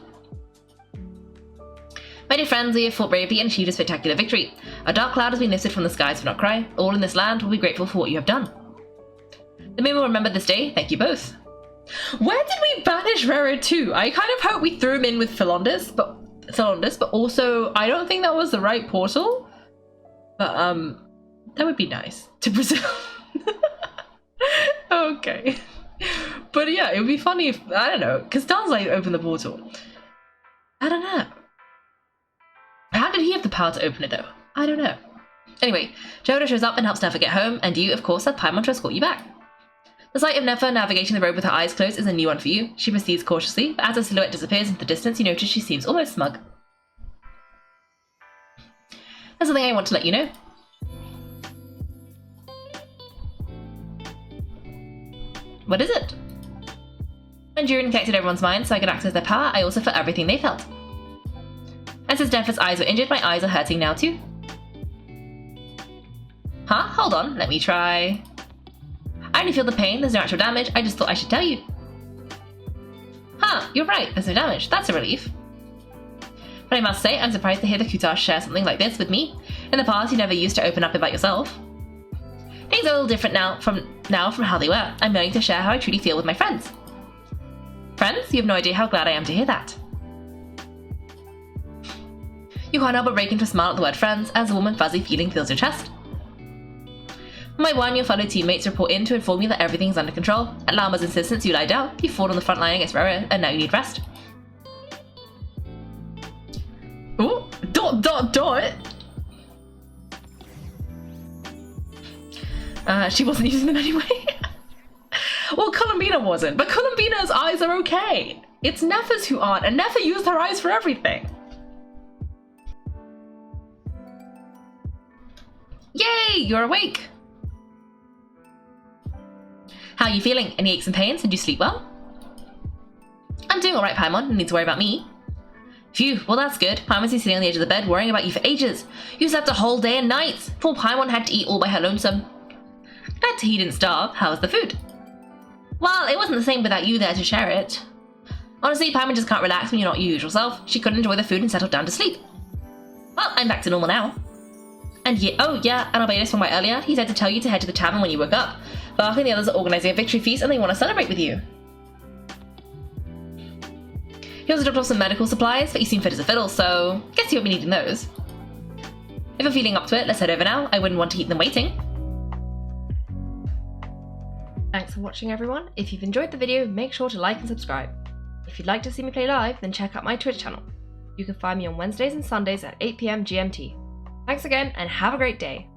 My dear friends, we have fought bravely and achieved a spectacular victory. A dark cloud has been lifted from the skies for Nod-Krai. All in this land will be grateful for what you have done. The moon will remember this day, thank you both. Where did we banish Rerir to? I kind of hope we threw him in with Philondis, but also I don't think that was the right portal. But that would be nice to preserve. Okay. But yeah, it would be funny if, I don't know, because Dan's like opened the portal. I don't know. How did he have the power to open it though? I don't know. Anyway, Jehoda shows up and helps Nefer get home, and you, of course, have Paimon to escort you back. The sight of Nefer navigating the road with her eyes closed is a new one for you. She proceeds cautiously, but as her silhouette disappears into the distance, you notice she seems almost smug. There's something I want to let you know. What is it? When Durin infected everyone's minds so I could access their power, I also felt everything they felt. And since Nefer's eyes were injured, my eyes are hurting now too. Huh? Hold on, let me try. I only feel the pain, there's no actual damage, I just thought I should tell you. Huh, you're right, there's no damage, that's a relief. But I must say, I'm surprised to hear the Kutar share something like this with me. In the past, you never used to open up about yourself. Things are a little different now from how they were. I'm willing to share how I truly feel with my friends. Friends? You have no idea how glad I am to hear that. You can't help but break into a smile at the word friends as a warm and fuzzy feeling fills your chest. My one, your fellow teammates report in to inform you that everything's under control. At Lama's insistence, you lie down. You fought on the front line against Rerir, and now you need rest. Ooh, ... She wasn't using them anyway. Well, Columbina wasn't, but Columbina's eyes are okay. It's Nefer's who aren't, and Nefer used her eyes for everything. Yay, you're awake. How are you feeling? Any aches and pains? Did you sleep well? I'm doing alright, Paimon. No need to worry about me. Phew, well that's good. Paimon's been sitting on the edge of the bed worrying about you for ages. You slept a whole day and night. Poor Paimon had to eat all by her lonesome. Glad he didn't starve. How was the food? Well, it wasn't the same without you there to share it. Honestly, Paimon just can't relax when you're not your usual self. She couldn't enjoy the food and settled down to sleep. Well, I'm back to normal now. And yeah, oh yeah, and Albedos from earlier, he said to tell you to head to the tavern when you woke up. Bark and the others are organising a victory feast and they want to celebrate with you. He also dropped off some medical supplies, but you seem fit as a fiddle, so guess you won't be needing those. If you're feeling up to it, let's head over now. I wouldn't want to keep them waiting. Thanks for watching everyone. If you've enjoyed the video, make sure to like and subscribe. If you'd like to see me play live, then check out my Twitch channel. You can find me on Wednesdays and Sundays at 8 PM GMT. Thanks again and have a great day.